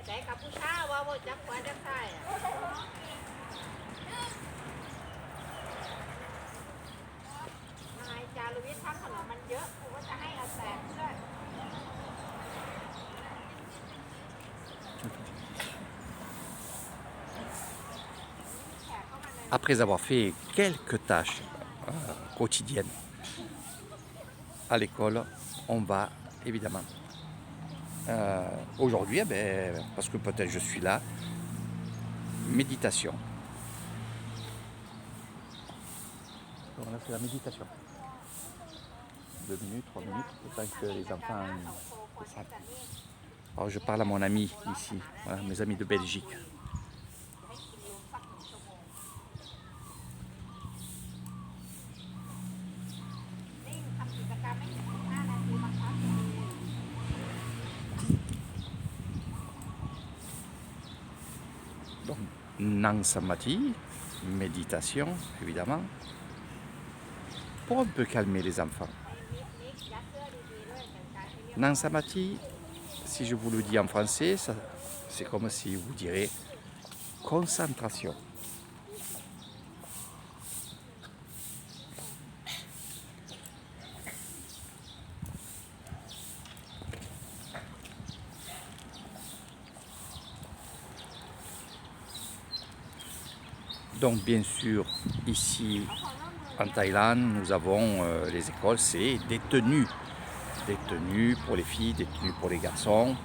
ใจกับผู้ชายว่าจักว่าจักใช่นายจารุวิทย์ทำขนมมันเยอะกูก็จะให้อาแสบด้วย Après avoir fait quelques tâches quotidiennes à l'école, on va évidemment, aujourd'hui, parce que peut-être je suis là, méditation. Donc là c'est la méditation. 2 minutes, 3 minutes, le temps que les enfants descendent. Alors je parle à mon ami ici, voilà, mes amis de Belgique. Donc, Nang Samati, méditation, évidemment, pour un peu calmer les enfants. Nang Samati, si je vous le dis en français, c'est comme si vous direz concentration. Donc bien sûr, ici en Thaïlande, nous avons les écoles, c'est des tenues. Des tenues pour les filles, des tenues pour les garçons.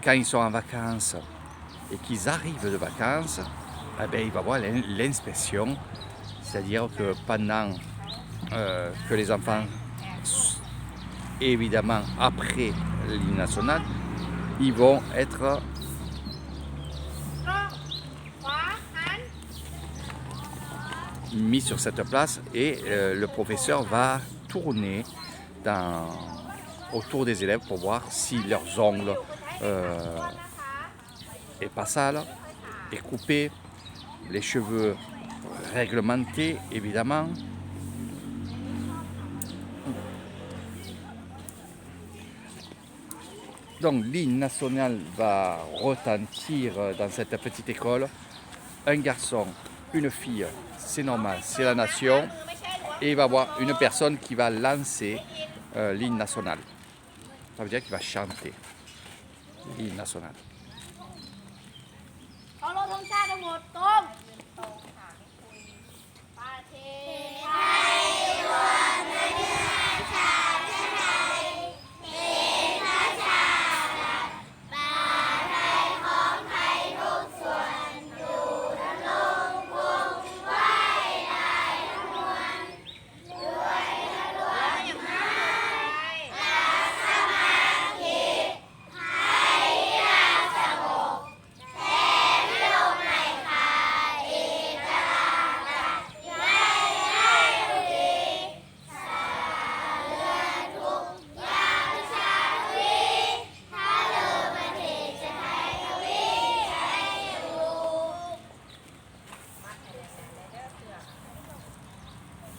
Quand ils sont en vacances et qu'ils arrivent de vacances, il va y avoir l'inspection. C'est-à-dire que pendant que les enfants, évidemment après l'hymne national, ils vont être mis sur cette place et le professeur va tourner autour des élèves pour voir si leurs ongles est pas sale, est coupé, les cheveux réglementés évidemment. Donc l'hymne national va retentir dans cette petite école. Un garçon, une fille, c'est normal, c'est la nation. Et il va y avoir une personne qui va lancer l'hymne national. Ça veut dire qu'il va chanter l'hymne national.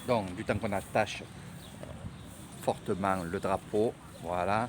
Donc, du temps qu'on attache fortement le drapeau, voilà.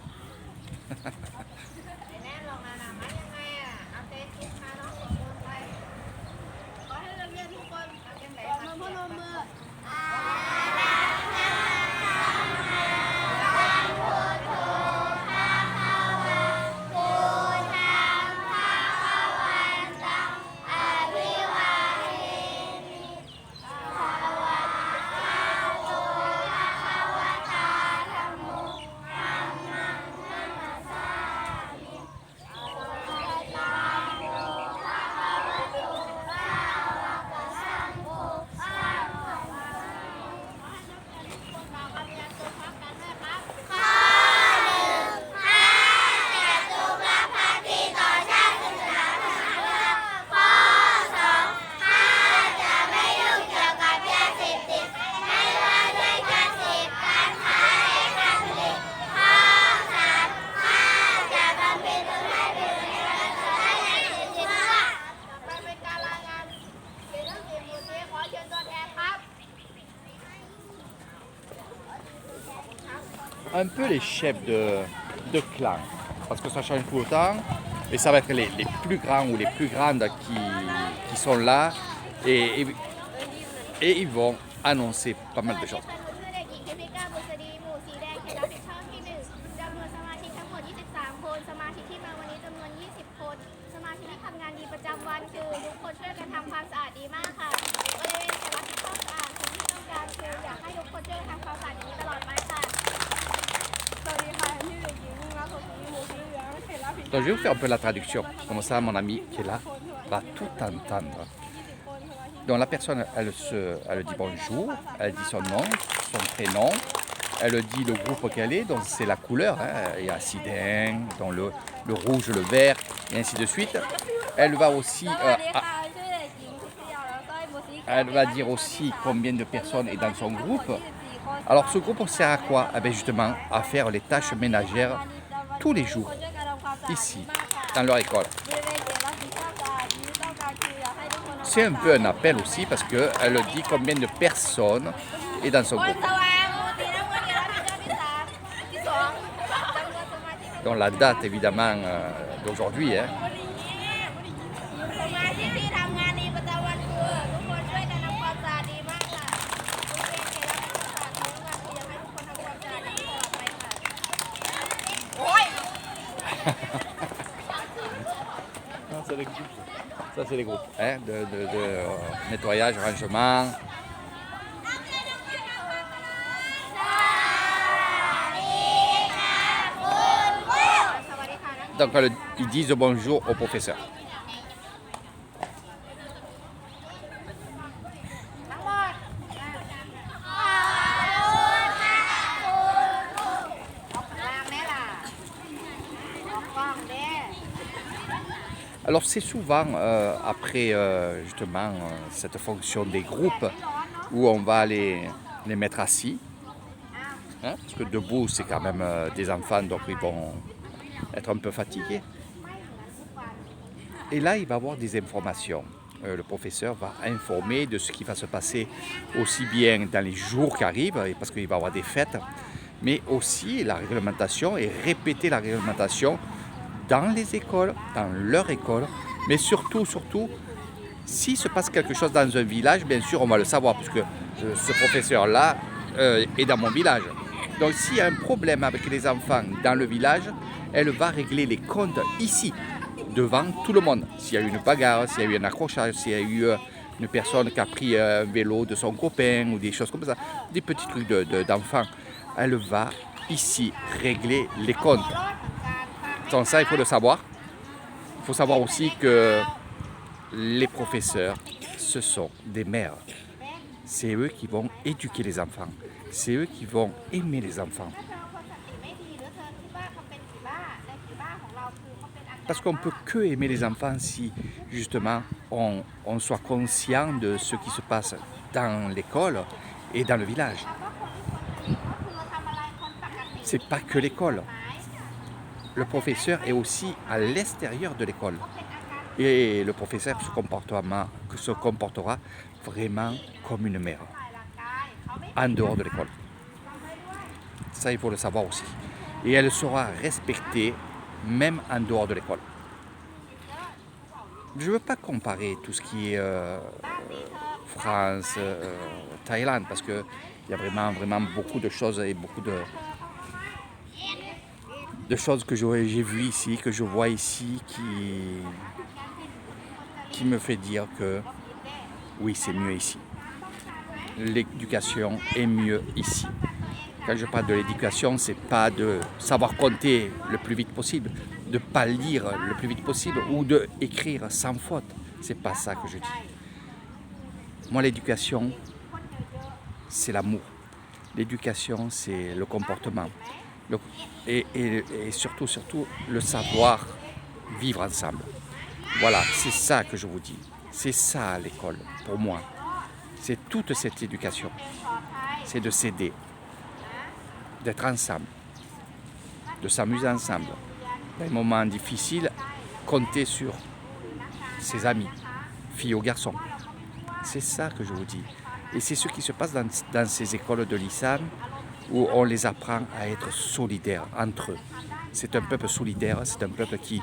Un peu les chefs de clan, parce que ça change tout le temps. Et ça va être les plus grands ou les plus grandes qui sont là et ils vont annoncer pas mal de choses. เด็กหญิงเทพิก้าบุษดีหมู่สีแดงเขตรับผิดชอบที่1จำนวนสมาชิกทั้งหมด23 คนสมาชิกที่มาวันนี้จำนวน20 คนสมาชิกที่ทำงานดีประจำวันคือทุกคนช่วยกันทำความสะอาดดีมากค่ะบริเวณเขตรับผิดชอบสะอาดสิ่งที่ต้องการคืออยากให้ทุกคนช่วยกันทำความสะอาดอย่างนี้ตลอดไปค่ะ Donc je vais vous faire un peu la traduction, comme ça mon ami qui est là va tout entendre. Donc la personne, elle dit bonjour, elle dit son nom, son prénom, elle dit le groupe qu'elle est, donc c'est la couleur, hein. Il y a Sideng, donc le rouge, le vert, et ainsi de suite. Elle va aussi, elle va dire aussi combien de personnes est dans son groupe. Alors ce groupe sert à quoi? Eh bien, justement à faire les tâches ménagères tous les jours, ici, dans leur école. C'est un peu un appel aussi parce qu'elle dit combien de personnes est dans son groupe. Donc la date évidemment d'aujourd'hui. Hein. Ça c'est les groupes hein, de nettoyage, rangement. Donc ils disent bonjour au professeur. Alors c'est souvent après justement cette fonction des groupes où on va les mettre assis, hein, parce que debout c'est quand même des enfants donc ils vont être un peu fatigués. Et là il va y avoir des informations. Le professeur va informer de ce qui va se passer aussi bien dans les jours qui arrivent, parce qu'il va y avoir des fêtes, mais aussi la réglementation et répéter la réglementation dans les écoles, dans leur école, mais surtout, s'il se passe quelque chose dans un village, bien sûr, on va le savoir, puisque ce professeur-là est dans mon village. Donc, s'il y a un problème avec les enfants dans le village, elle va régler les comptes ici, devant tout le monde. S'il y a eu une bagarre, s'il y a eu un accrochage, s'il y a eu une personne qui a pris un vélo de son copain ou des choses comme ça, des petits trucs d'enfants, elle va ici régler les comptes. Donc ça, il faut le savoir. Il faut savoir aussi que les professeurs, ce sont des mères. C'est eux qui vont éduquer les enfants. C'est eux qui vont aimer les enfants. Parce qu'on ne peut que aimer les enfants si, justement, on soit conscient de ce qui se passe dans l'école et dans le village. Ce n'est pas que l'école. Le professeur est aussi à l'extérieur de l'école. Et le professeur se comportera vraiment comme une mère, en dehors de l'école. Ça, il faut le savoir aussi. Et elle sera respectée même en dehors de l'école. Je ne veux pas comparer tout ce qui est France, Thaïlande, parce qu'il y a vraiment beaucoup de choses et beaucoup de choses que j'ai vues ici, que je vois ici, qui me fait dire que oui, c'est mieux ici. L'éducation est mieux ici. Quand je parle de l'éducation, c'est pas de savoir compter le plus vite possible, de ne pas lire le plus vite possible ou d'écrire sans faute. C'est pas ça que je dis. Moi, l'éducation, c'est l'amour. L'éducation, c'est le comportement. Et surtout, le savoir vivre ensemble. Voilà, c'est ça que je vous dis. C'est ça l'école, pour moi. C'est toute cette éducation. C'est de s'aider, d'être ensemble, de s'amuser ensemble. Dans les moments difficiles, compter sur ses amis, filles ou garçons. C'est ça que je vous dis. Et c'est ce qui se passe dans ces écoles de l'islam où on les apprend à être solidaires entre eux. C'est un peuple solidaire, c'est un peuple qui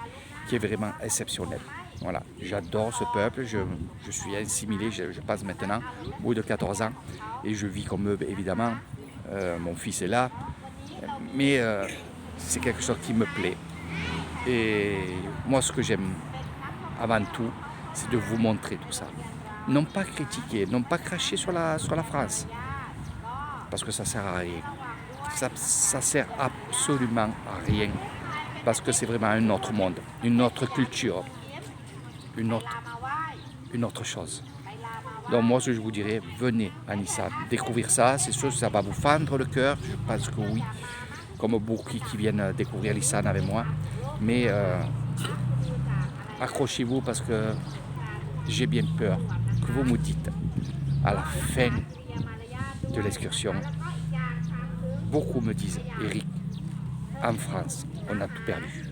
qui est vraiment exceptionnel. Voilà, j'adore ce peuple, je suis assimilé, je passe maintenant au bout de 14 ans et je vis comme eux évidemment. Mon fils est là, mais c'est quelque chose qui me plaît. Et moi ce que j'aime avant tout, c'est de vous montrer tout ça. Non pas critiquer, non pas cracher sur la France, parce que ça sert à rien. Ça sert absolument à rien, parce que c'est vraiment un autre monde, une autre culture, une autre chose. Donc moi, ce que je vous dirais, venez à Nissa, découvrir ça. C'est sûr que ça va vous fendre le cœur, je pense que oui, comme beaucoup qui viennent découvrir Nissan avec moi. Mais accrochez-vous parce que j'ai bien peur que vous me dites à la fin de l'excursion, beaucoup me disent, Eric, en France, on a tout perdu.